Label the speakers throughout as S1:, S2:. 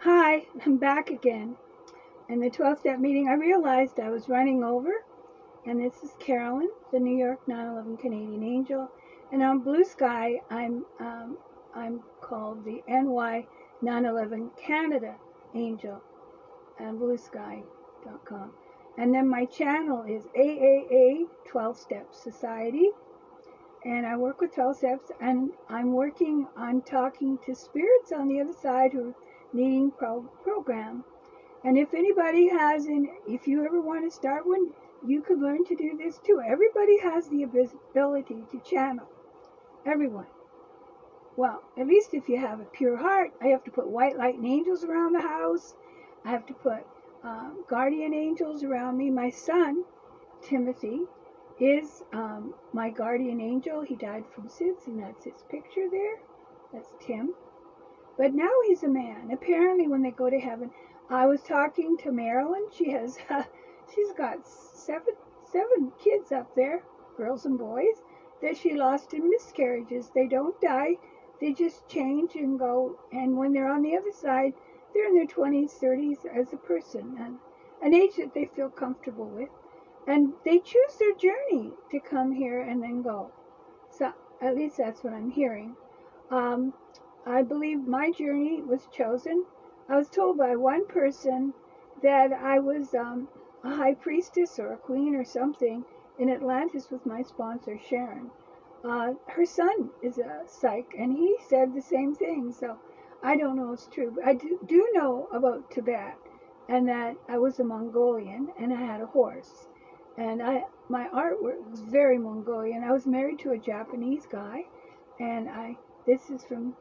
S1: Hi, I'm back again. In the 12-step meeting, I realized I was running over, and this is Carolyn, the New York 9/11 Canadian Angel, and on Blue Sky, I'm called the NY 9/11 Canada Angel, and BlueSky.com. And then my channel is AAA 12-Step Society, and I work with 12 steps, and I'm working on talking to spirits on the other side who are needing program. And if anybody if you ever want to start one, you could learn to do this too. Everybody has the ability to channel. Everyone. Well, at least if you have a pure heart. I have to put white light and angels around the house. I have to put guardian angels around me. My son, Timothy, is my guardian angel. He died from SIDS, and that's his picture there. That's Tim. But now he's a man. Apparently, when they go to heaven, I was talking to Marilyn. She's got seven kids up there, girls and boys, that she lost in miscarriages. They don't die. They just change and go. And when they're on the other side, they're in their 20s, 30s as a person, and an age that they feel comfortable with. And they choose their journey to come here and then go. So at least that's what I'm hearing. I believe my journey was chosen. I was told by one person that I was a high priestess or a queen or something in Atlantis with my sponsor, Sharon. Her son is a psych, and he said the same thing. So I don't know if it's true. But I do know about Tibet, and that I was a Mongolian, and I had a horse. And my artwork was very Mongolian. I was married to a Japanese guy, and this is from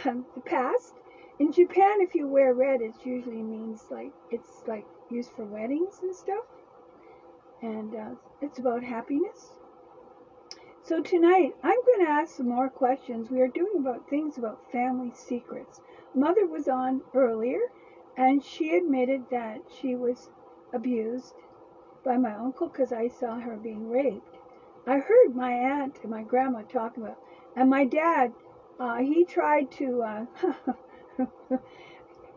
S1: the past. In Japan, if you wear red, it usually means it's used for weddings and stuff. And it's about happiness. So tonight, I'm going to ask some more questions. We are doing things about family secrets. Mother was on earlier, and she admitted that she was abused by my uncle because I saw her being raped. I heard my aunt and my grandma talking about, and my dad, he tried to,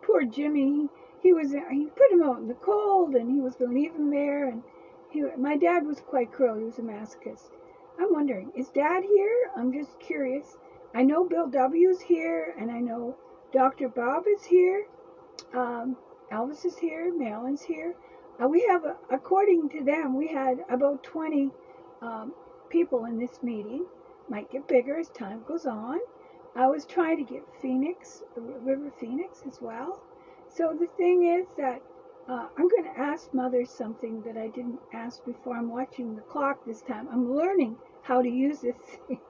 S1: poor Jimmy, he put him out in the cold, and he was going to leave him there, and my dad was quite cruel. He was a masochist. I'm wondering, is Dad here? I'm just curious. I know Bill W.'s here, and I know Dr. Bob is here. Elvis is here. Marilyn's here. We have, according to them, we had about 20 people in this meeting. Might get bigger as time goes on. I was trying to get Phoenix, River Phoenix as well. So the thing is that I'm going to ask Mother something that I didn't ask before. I'm watching the clock this time. I'm learning how to use this thing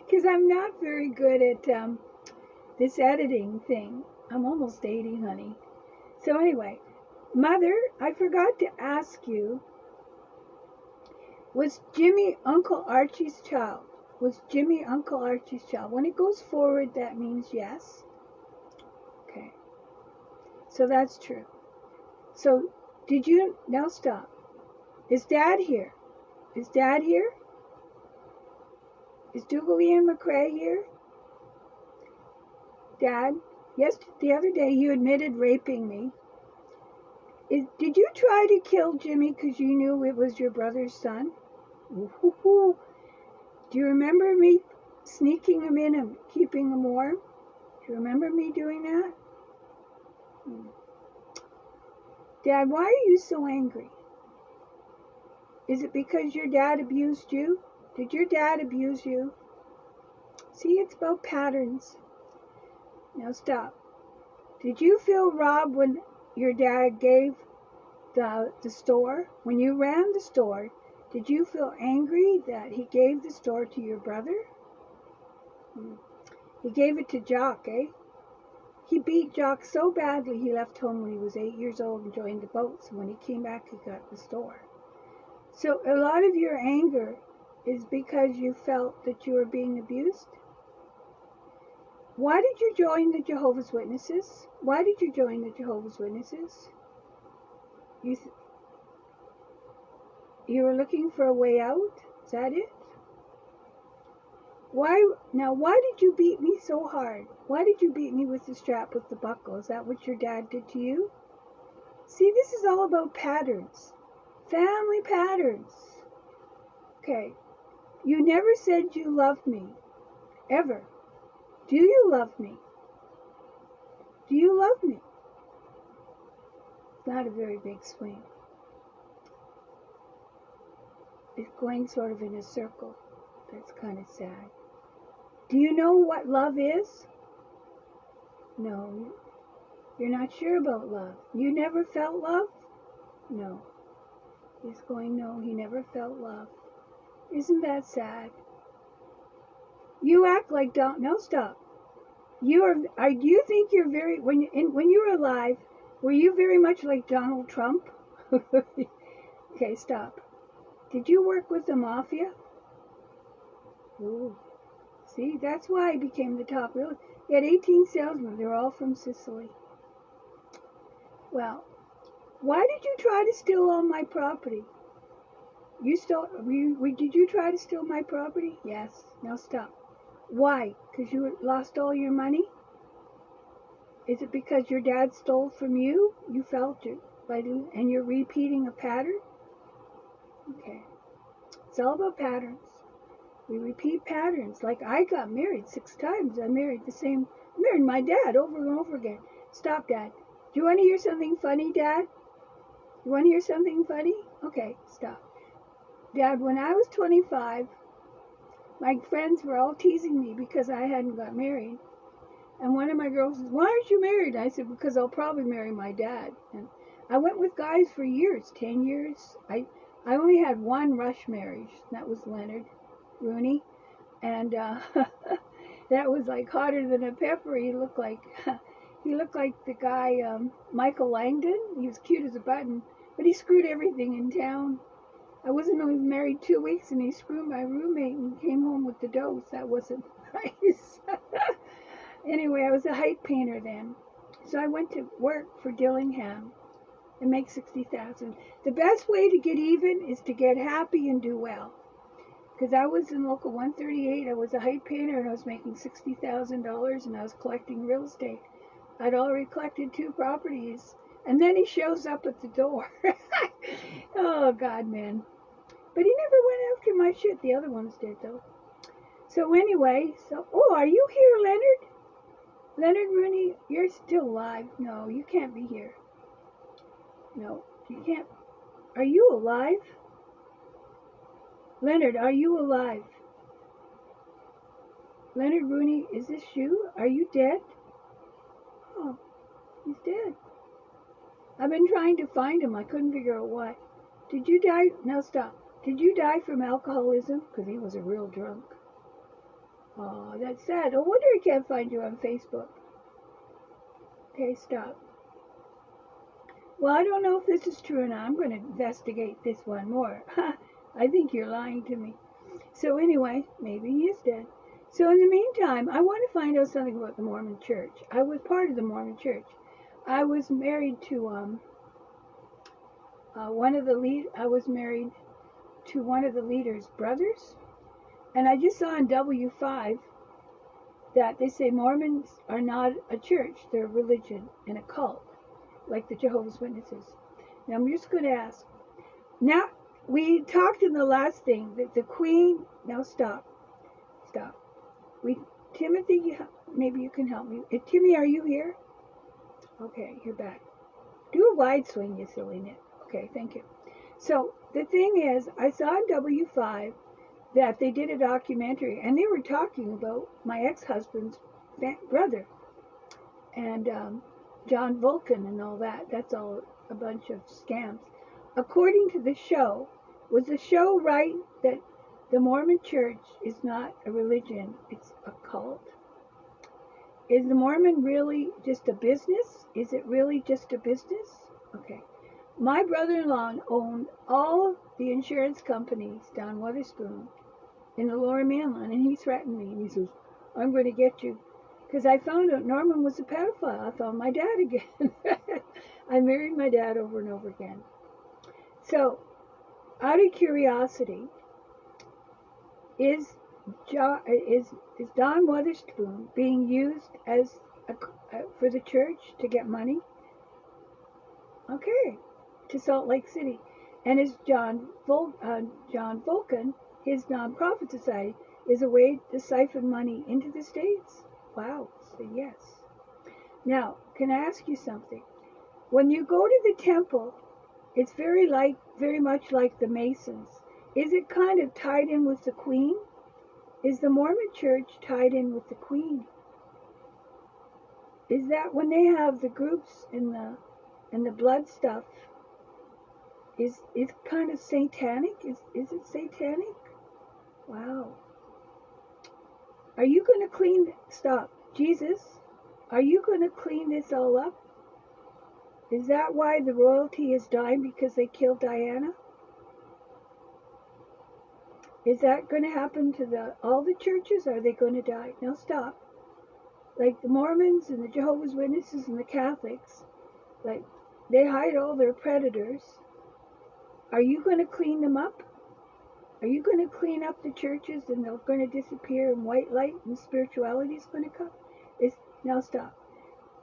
S1: because I'm not very good at this editing thing. I'm almost 80, honey. So anyway, Mother, I forgot to ask you, was Jimmy Uncle Archie's child? Was Jimmy Uncle Archie's child? When it goes forward, that means yes. Okay. So that's true. So now stop. Is Dad here? Is Dad here? Is Dougal Ian McCrae here? Dad, yes, the other day you admitted raping me. Did you try to kill Jimmy because you knew it was your brother's son? Ooh. Do you remember me sneaking him in and keeping him warm? Do you remember me doing that? Dad, why are you so angry? Is it because your dad abused you? Did your dad abuse you? See, it's about patterns. Now stop. Did you feel robbed when your dad gave the store? When you ran the store, did you feel angry that he gave the store to your brother? He gave it to Jock, eh? He beat Jock so badly he left home when he was 8 years old and joined the boats. And when he came back, he got the store. So a lot of your anger is because you felt that you were being abused. Why did you join the Jehovah's Witnesses? Why did you join the Jehovah's Witnesses? You were looking for a way out? Is that it? Why did you beat me so hard? Why did you beat me with the strap with the buckle? Is that what your dad did to you? See, this is all about patterns. Family patterns. Okay. You never said you loved me. Ever. Do you love me? Do you love me? It's not a very big swing. It's going sort of in a circle. That's kind of sad. Do you know what love is? No. You're not sure about love. You never felt love? No. He's going, no, he never felt love. Isn't that sad? You act like no, stop. Do you think you're very, when you were alive, were you very much like Donald Trump? Okay, stop. Did you work with the mafia? Ooh. See, that's why he became the top. Really, he had 18 salesmen. They're all from Sicily. Well, why did you try to steal all my property? Did you try to steal my property? Yes. Now stop. Why? Because you lost all your money? Is it because your dad stole from you? You felt it, and you're repeating a pattern? Okay. It's all about patterns. We repeat patterns. Like I got married 6 times. I married my dad over and over again. Stop, Dad. Do you want to hear something funny, Dad? You want to hear something funny? Okay, stop. Dad, when I was 25, my friends were all teasing me because I hadn't got married. And one of my girls says, why aren't you married? I said, because I'll probably marry my dad. And I went with guys for years, 10 years. I only had one rush marriage. That was Leonard Rooney. And that was like hotter than a pepper. He looked like the guy, Michael Langdon. He was cute as a button, but he screwed everything in town. I wasn't even married 2 weeks, and he screwed my roommate and came home with the dose. That wasn't nice. Anyway, I was a height painter then. So I went to work for Dillingham and make $60,000. The best way to get even is to get happy and do well. Because I was in local 138, I was a height painter, and I was making $60,000, and I was collecting real estate. I'd already collected 2 properties, and then he shows up at the door. Oh, God, man. But he never went after my shit. The other ones did, though. So anyway, oh, are you here, Leonard? Leonard Rooney, you're still alive. No, you can't be here. No, you can't. Are you alive? Leonard, are you alive? Leonard Rooney, is this you? Are you dead? Oh, he's dead. I've been trying to find him. I couldn't figure out why. Did you die? Now stop. Did you die from alcoholism? Because he was a real drunk. Oh, that's sad. No wonder I can't find you on Facebook. Okay, stop. Well, I don't know if this is true or not. I'm going to investigate this one more. I think you're lying to me. So anyway, maybe he is dead. So in the meantime, I want to find out something about the Mormon Church. I was part of the Mormon Church. I was married to one of the leaders' brothers, and I just saw on W5 that they say Mormons are not a church; they're a religion and a cult, like the Jehovah's Witnesses. Now I'm just going to ask. Now we talked in the last thing that the Queen. Now stop. Timothy, maybe you can help me. Timmy, are you here? Okay, you're back. Do a wide swing, you silly nit. Okay, thank you. So the thing is, I saw on W5 that they did a documentary, and they were talking about my ex-husband's brother and John Vulcan and all that. That's all a bunch of scams. According to the show, was the show right that the Mormon Church is not a religion, it's a cult? Is the Mormon really just a business? Is it really just a business? Okay. My brother-in-law owned all of the insurance companies down Weatherspoon in the Lower Mainland, and he threatened me, and he says, I'm going to get you. Because I found out Norman was a pedophile. I found my dad again. I married my dad over and over again. So, out of curiosity, is Is Don Witherspoon being used as for the church to get money? Okay, to Salt Lake City. And is John Vulcan, his nonprofit society, is a way to siphon money into the States? Wow, so yes. Now, can I ask you something? When you go to the temple, it's very much like the Masons. Is it kind of tied in with the Queen? Is the Mormon Church tied in with the Queen? Is that when they have the groups and the blood stuff? Is it kind of satanic? Is it satanic? Wow. Are you going to clean? Stop, Jesus. Are you going to clean this all up? Is that why the royalty is dying, because they killed Diana? Is that going to happen to all the churches? Are they going to die? Now stop. Like the Mormons and the Jehovah's Witnesses and the Catholics, like they hide all their predators. Are you going to clean them up? Are you going to clean up the churches and they're going to disappear and white light and spirituality is going to come? Now stop.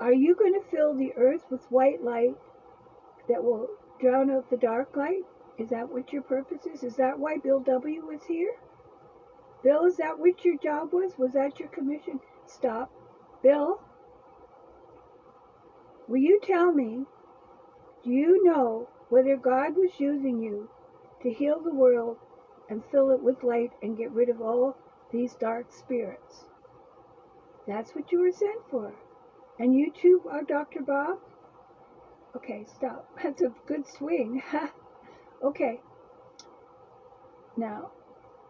S1: Are you going to fill the earth with white light that will drown out the dark light? Is that what your purpose is? Is that why Bill W. was here? Bill, is that what your job was? Was that your commission? Stop. Bill, will you tell me, do you know whether God was using you to heal the world and fill it with light and get rid of all these dark spirits? That's what you were sent for. And you too, Dr. Bob? Okay, stop. That's a good swing. Okay. Now,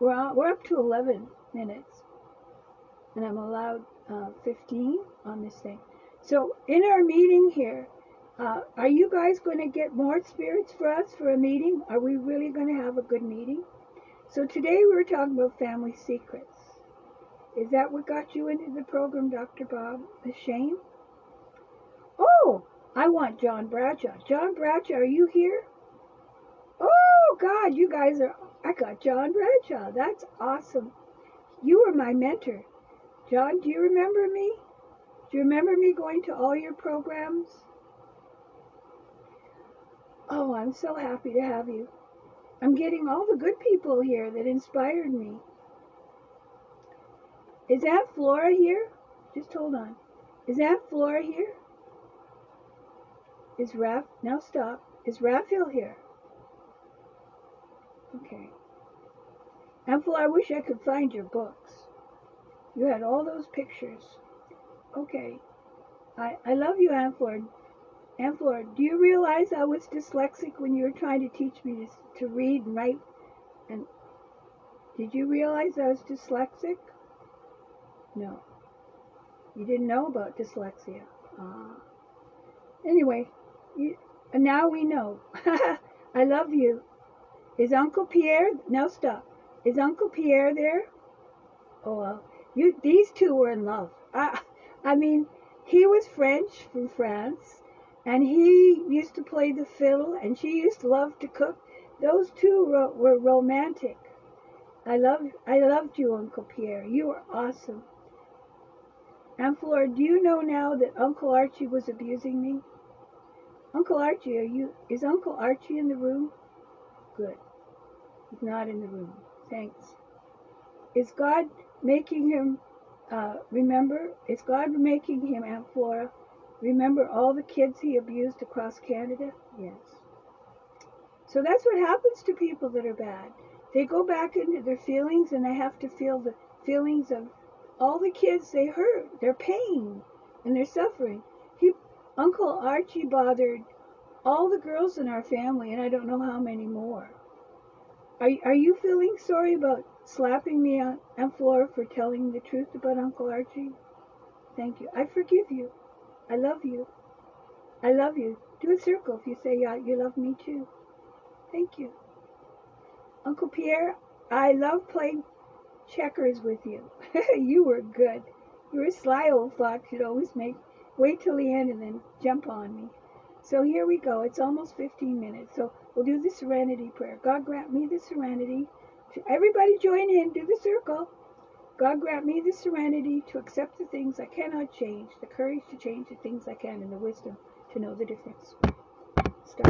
S1: we're up to 11 minutes. And I'm allowed 15 on this thing. So, in our meeting here, are you guys going to get more spirits for us for a meeting? Are we really going to have a good meeting? So today we were talking about family secrets. Is that what got you into the program, Dr. Bob? The shame? Oh, I want John Bradshaw. John Bradshaw, are you here? Oh, God, you guys are... I got John Bradshaw. That's awesome. You were my mentor. John, do you remember me? Do you remember me going to all your programs? Oh, I'm so happy to have you. I'm getting all the good people here that inspired me. Is Aunt Flora here? Just hold on. Is Aunt Flora here? Now stop. Is Raphael here? Okay. Aunt Flora, I wish I could find your books. You had all those pictures. Okay. I love you, Aunt Flora. Aunt Flora, do you realize I was dyslexic when you were trying to teach me to read and write? And did you realize I was dyslexic? No. You didn't know about dyslexia. Anyway, and now we know. I love you. Is Uncle Pierre? Now stop. Is Uncle Pierre there? Oh, well, these two were in love. I mean, he was French from France, and he used to play the fiddle, and she used to love to cook. Those two were romantic. I loved you, Uncle Pierre. You were awesome. Aunt Flora, do you know now that Uncle Archie was abusing me? Uncle Archie, is Uncle Archie in the room? Good. He's not in the room. Thanks. Is God making him remember? Is God making him, Aunt Flora, remember all the kids he abused across Canada? Yes. So that's what happens to people that are bad. They go back into their feelings, and they have to feel the feelings of all the kids they hurt, their pain, and their suffering. Uncle Archie bothered all the girls in our family, and I don't know how many more. Are you feeling sorry about slapping me, Aunt Flora, for telling the truth about Uncle Archie? Thank you. I forgive you. I love you. I love you. Do a circle if you say, yeah, you love me too. Thank you. Uncle Pierre, I love playing checkers with you. You were good. You were a sly old fox. You'd always wait till the end and then jump on me. So here we go. It's almost 15 minutes. So we'll do the serenity prayer. God grant me the serenity. Everybody join in. Do the circle. God grant me the serenity to accept the things I cannot change, the courage to change the things I can, and the wisdom to know the difference.